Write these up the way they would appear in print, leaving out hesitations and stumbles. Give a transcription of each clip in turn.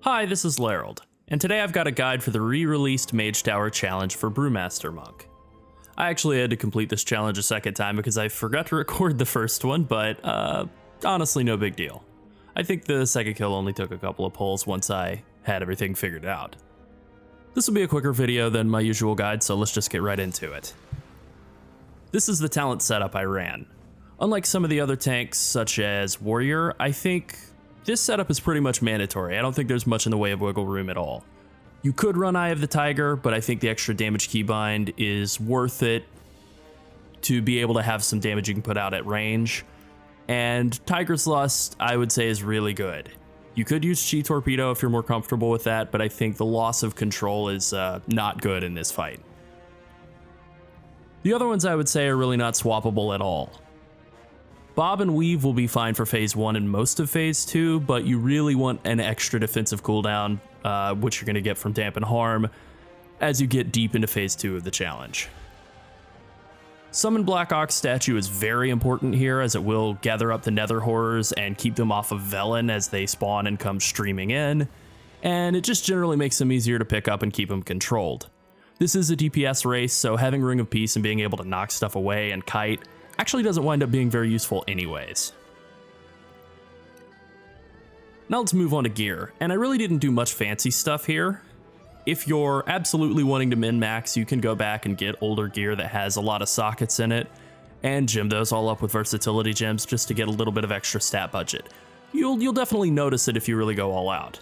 Hi, this is Llarold, and today I've got a guide for the re-released Mage Tower challenge for Brewmaster Monk. I actually had to complete this challenge a second time because I forgot to record the first one, but honestly no big deal. I think the second kill only took a couple of pulls once I had everything figured out. This will be a quicker video than my usual guide, so let's just get right into it. This is the talent setup I ran. Unlike some of the other tanks, such as Warrior, I think this setup is pretty much mandatory. I don't think there's much in the way of wiggle room at all. You could run Eye of the Tiger, but I think the extra damage keybind is worth it to be able to have some damage you can put out at range. And Tiger's Lust, I would say, is really good. You could use Chi Torpedo if you're more comfortable with that, but I think the loss of control is not good in this fight. The other ones I would say are really not swappable at all. Bob and Weave will be fine for Phase 1 and most of Phase 2, but you really want an extra defensive cooldown, which you're going to get from Dampen Harm, as you get deep into Phase 2 of the challenge. Summon Black Ox Statue is very important here, as it will gather up the Nether Horrors and keep them off of Velen as they spawn and come streaming in, and it just generally makes them easier to pick up and keep them controlled. This is a DPS race, so having Ring of Peace and being able to knock stuff away and kite actually doesn't wind up being very useful anyways. Now let's move on to gear, and I really didn't do much fancy stuff here. If you're absolutely wanting to min-max, you can go back and get older gear that has a lot of sockets in it, and gem those all up with versatility gems just to get a little bit of extra stat budget. You'll definitely notice it if you really go all out.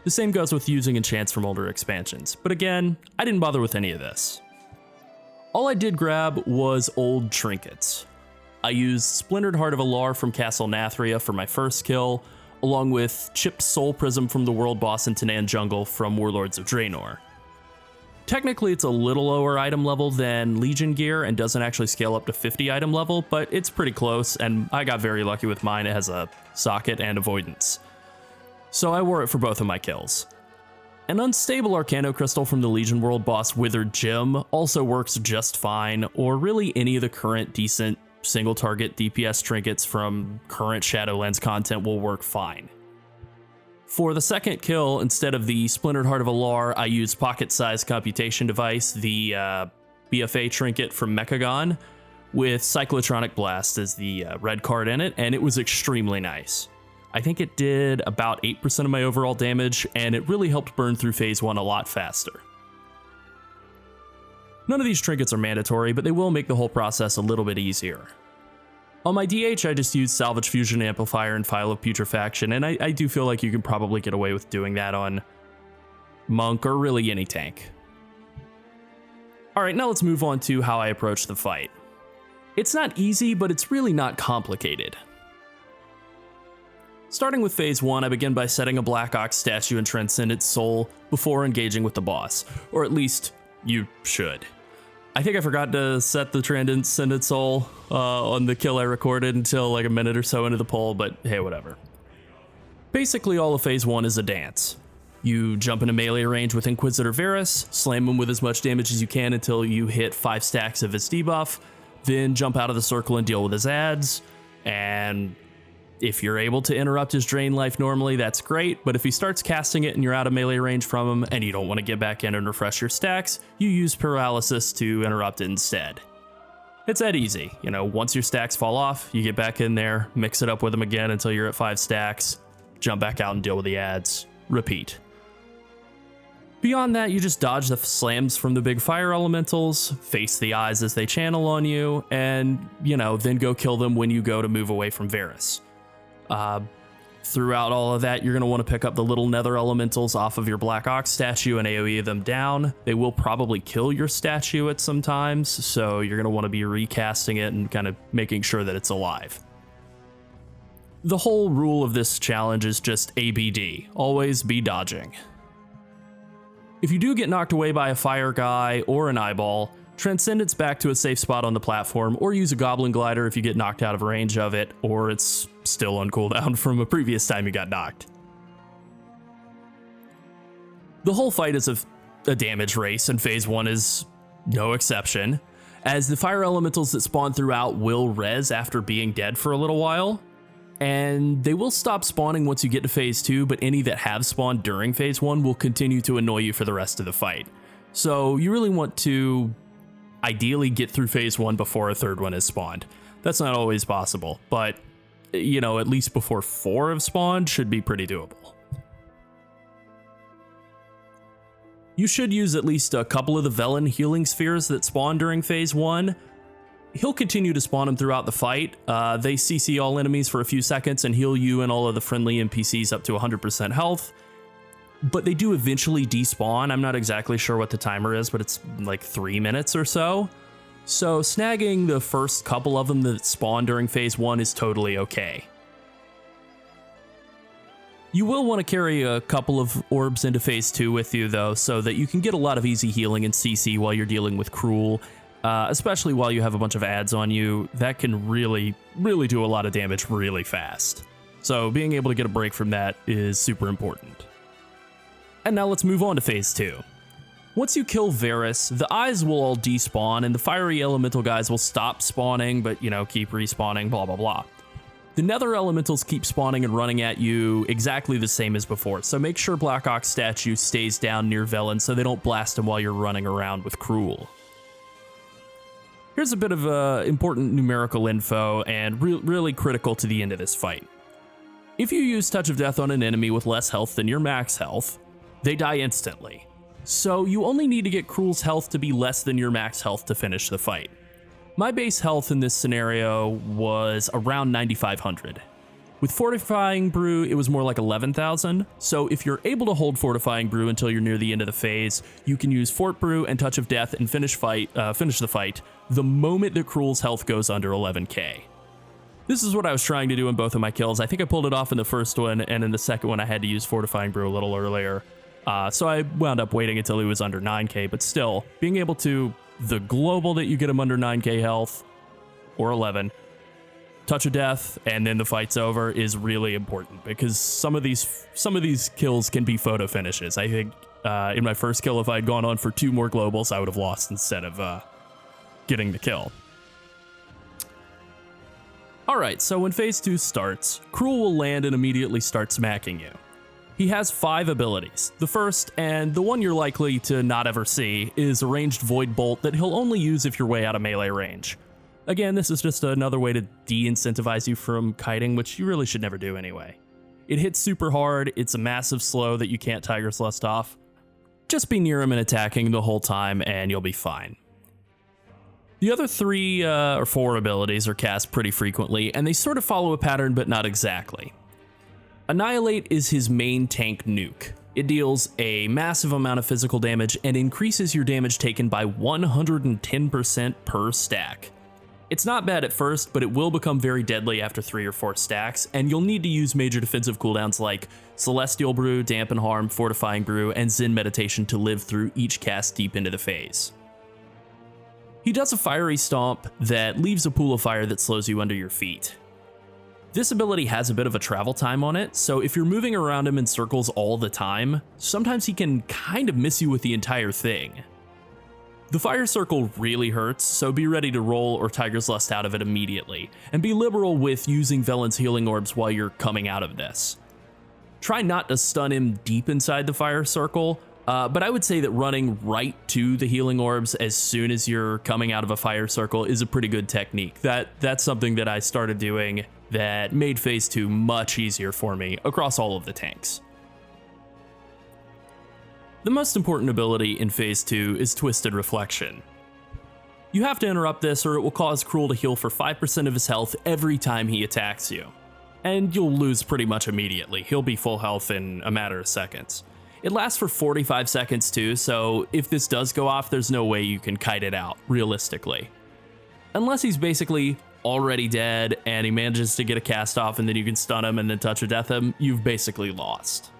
The same goes with using enchants from older expansions, but again, I didn't bother with any of this. All I did grab was old trinkets. I used Splintered Heart of Alar from Castle Nathria for my first kill, along with Chipped Soul Prism from the World Boss in Tanan Jungle from Warlords of Draenor. Technically it's a little lower item level than Legion gear and doesn't actually scale up to 50 item level, but it's pretty close, and I got very lucky with mine. It has a socket and avoidance. So I wore it for both of my kills. An unstable Arcano Crystal from the Legion World Boss Withered Gem also works just fine, or really any of the current decent single target DPS trinkets from current Shadowlands content will work fine. For the second kill, instead of the Splintered Heart of Alar, I used Pocket Size Computation Device, the BFA trinket from Mechagon, with Cyclotronic Blast as the red card in it, and it was extremely nice. I think it did about 8% of my overall damage, and it really helped burn through Phase 1 a lot faster. None of these trinkets are mandatory, but they will make the whole process a little bit easier. On my DH, I just used Salvage Fusion Amplifier and Phial of Putrefaction, and I do feel like you can probably get away with doing that on Monk or really any tank. Alright, now let's move on to how I approach the fight. It's not easy, but it's really not complicated. Starting with Phase 1, I begin by setting a Black Ox Statue in Transcendent Soul before engaging with the boss, or at least you should. I think I forgot to set the Transcendent Soul on the kill I recorded until like a minute or so into the poll, but hey, whatever. Basically, all of Phase 1 is a dance. You jump into melee range with Inquisitor Varus, slam him with as much damage as you can until you hit 5 stacks of his debuff, then jump out of the circle and deal with his adds, and if you're able to interrupt his drain life normally, that's great, but if he starts casting it and you're out of melee range from him and you don't want to get back in and refresh your stacks, you use Paralysis to interrupt it instead. It's that easy. You know, once your stacks fall off, you get back in there, mix it up with him again until you're at 5 stacks, jump back out and deal with the adds, repeat. Beyond that, you just dodge the slams from the big fire elementals, face the eyes as they channel on you, and, then go kill them when you go to move away from Varus. Throughout all of that, you're going to want to pick up the little nether elementals off of your Black Ox statue and AoE them down. They will probably kill your statue at some times, so you're going to want to be recasting it and kind of making sure that it's alive. The whole rule of this challenge is just ABD, always be dodging. If you do get knocked away by a fire guy or an eyeball, Transcendence back to a safe spot on the platform, or use a Goblin Glider if you get knocked out of range of it, or it's still on cooldown from a previous time you got knocked. The whole fight is a damage race, and Phase 1 is no exception, as the fire elementals that spawn throughout will res after being dead for a little while. and they will stop spawning once you get to phase 2, but any that have spawned during phase 1 will continue to annoy you for the rest of the fight. So you really want to ideally get through phase 1 before a third one is spawned. That's not always possible, but you know, at least before 4 have spawned should be pretty doable. You should use at least a couple of the Velen healing spheres that spawn during phase 1. He'll continue to spawn them throughout the fight. They CC all enemies for a few seconds and heal you and all of the friendly NPCs up to 100% health. But they do eventually despawn. I'm not exactly sure what the timer is, but it's like 3 minutes or so. So snagging the first couple of them that spawn during phase 1 is totally okay. You will want to carry a couple of orbs into phase 2 with you though, so that you can get a lot of easy healing and CC while you're dealing with Cruel, especially while you have a bunch of ads on you. That can really do a lot of damage really fast. So being able to get a break from that is super important. And now let's move on to phase 2. Once you kill Varus, the eyes will all despawn and the fiery elemental guys will stop spawning, but you know, keep respawning, blah blah blah. The nether elementals keep spawning and running at you exactly the same as before, so make sure Black Ox statue stays down near Velen so they don't blast him while you're running around with Cruel. Here's a bit of important numerical info and really critical to the end of this fight. If you use Touch of Death on an enemy with less health than your max health, they die instantly. So you only need to get Cruel's health to be less than your max health to finish the fight. My base health in this scenario was around 9,500. With Fortifying Brew, it was more like 11,000. So if you're able to hold Fortifying Brew until you're near the end of the phase, you can use Fort Brew and Touch of Death and finish the fight the moment that Cruel's health goes under 11k. This is what I was trying to do in both of my kills. I think I pulled it off in the first one, and in the second one I had to use Fortifying Brew a little earlier. So I wound up waiting until he was under 9k, but still, being able to the global that you get him under 9k health, or 11, Touch of Death, and then the fight's over is really important, because some of these kills can be photo finishes. I think in my first kill, if I had gone on for 2 more globals, I would have lost instead of getting the kill. Alright, so when phase 2 starts, Cruel will land and immediately start smacking you. He has 5 abilities. The first, and the one you're likely to not ever see, is a ranged Void Bolt that he'll only use if you're way out of melee range. Again, this is just another way to de-incentivize you from kiting, which you really should never do anyway. It hits super hard, it's a massive slow that you can't Tiger's Lust off. Just be near him and attacking the whole time and you'll be fine. The other 3 or 4 abilities are cast pretty frequently, and they sort of follow a pattern but not exactly. Annihilate is his main tank nuke. It deals a massive amount of physical damage and increases your damage taken by 110% per stack. It's not bad at first, but it will become very deadly after 3 or 4 stacks, and you'll need to use major defensive cooldowns like Celestial Brew, Dampen Harm, Fortifying Brew, and Zen Meditation to live through each cast deep into the phase. He does a Fiery Stomp that leaves a pool of fire that slows you under your feet. This ability has a bit of a travel time on it, so if you're moving around him in circles all the time, sometimes he can kind of miss you with the entire thing. The fire circle really hurts, so be ready to roll or Tiger's Lust out of it immediately, and be liberal with using Velen's healing orbs while you're coming out of this. Try not to stun him deep inside the fire circle, but I would say that running right to the healing orbs as soon as you're coming out of a fire circle is a pretty good technique. That's something that I started doing that made phase 2 much easier for me across all of the tanks. The most important ability in phase 2 is Twisted Reflection. You have to interrupt this or it will cause Cruel to heal for 5% of his health every time he attacks you. And you'll lose pretty much immediately. He'll be full health in a matter of seconds. It lasts for 45 seconds too, so if this does go off, there's no way you can kite it out, realistically. Unless he's basically already dead and he manages to get a cast off and then you can stun him and then Touch of Death him, you've basically lost.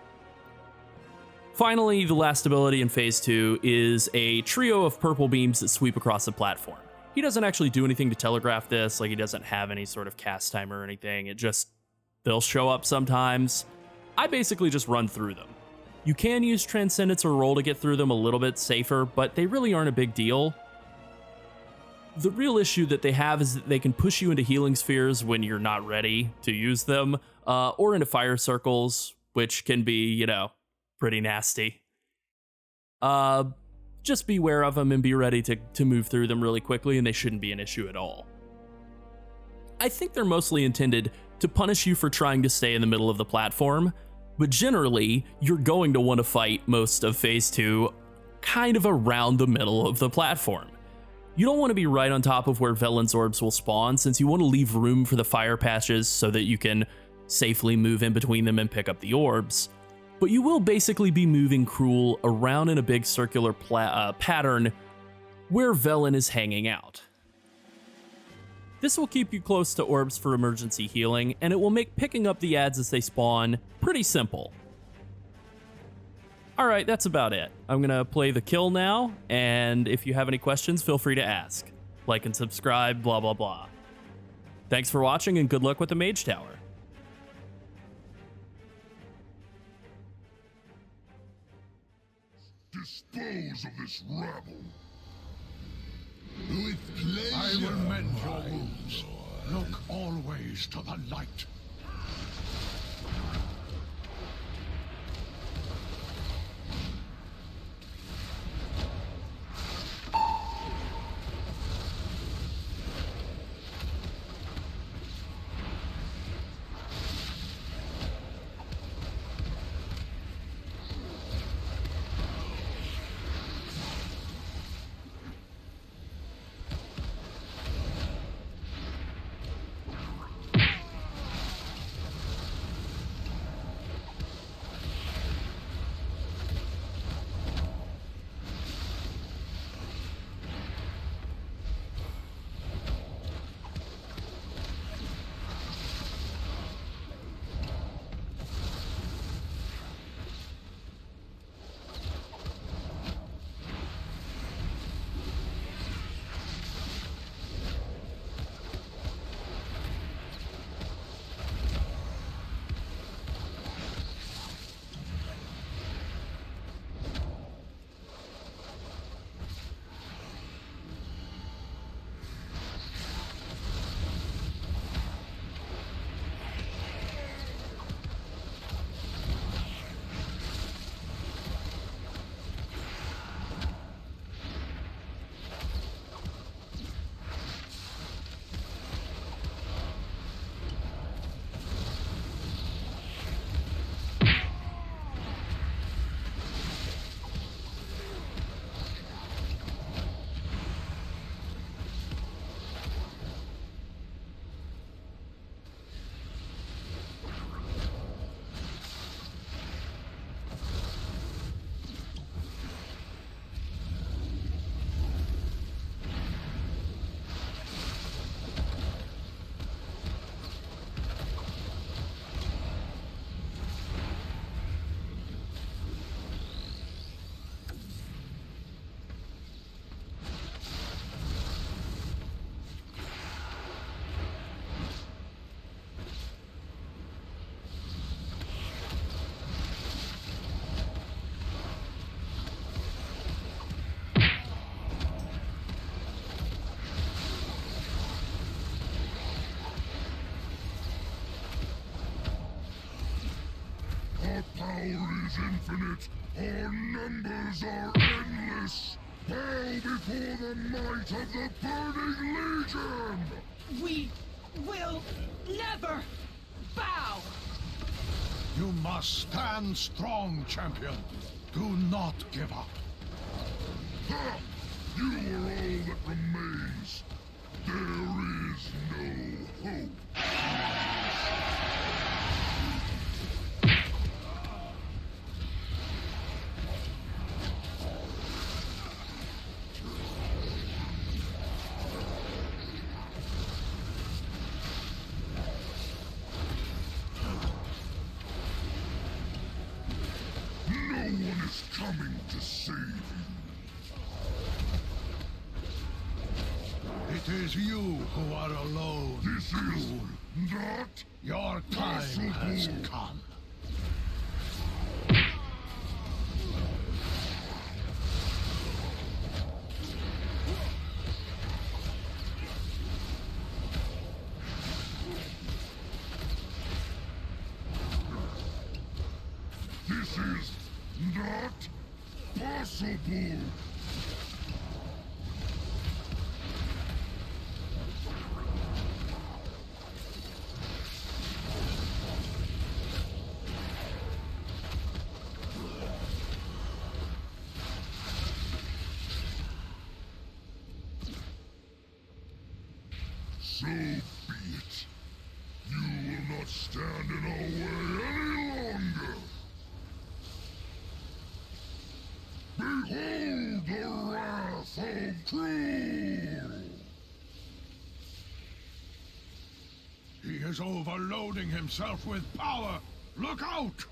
Finally, the last ability in phase 2 is a trio of purple beams that sweep across the platform. He doesn't actually do anything to telegraph this, like he doesn't have any sort of cast timer or anything, they'll show up sometimes. I basically just run through them. You can use Transcendence or roll to get through them a little bit safer, but they really aren't a big deal. The real issue that they have is that they can push you into healing spheres when you're not ready to use them, or into fire circles, which can be, you know, pretty nasty. Just beware of them and be ready to move through them really quickly, and they shouldn't be an issue at all. I think they're mostly intended to punish you for trying to stay in the middle of the platform, but generally, you're going to want to fight most of Phase 2 kind of around the middle of the platform. You don't want to be right on top of where Velen's orbs will spawn, since you want to leave room for the fire patches so that you can safely move in between them and pick up the orbs. But you will basically be moving Cruel around in a big circular pattern where Velen is hanging out. This will keep you close to orbs for emergency healing, and it will make picking up the adds as they spawn pretty simple. Alright, that's about it. I'm gonna play the kill now, and if you have any questions, feel free to ask. Like and subscribe, blah blah blah. Thanks for watching, and good luck with the Mage Tower. Dispose of this rabble. With pleasure. I will mend your wounds. Look always to the light. Infinite, our numbers are endless. Bow before the might of the Burning Legion! We will never bow! You must stand strong, champion. Do not give up. Ha! You are all that remains. There is no hope. No one is coming to save you. It is you who are alone. This is not your time has come. is not possible. So be it. You will not stand in our way any longer. Behold the wrath of Cruel! He is overloading himself with power! Look out!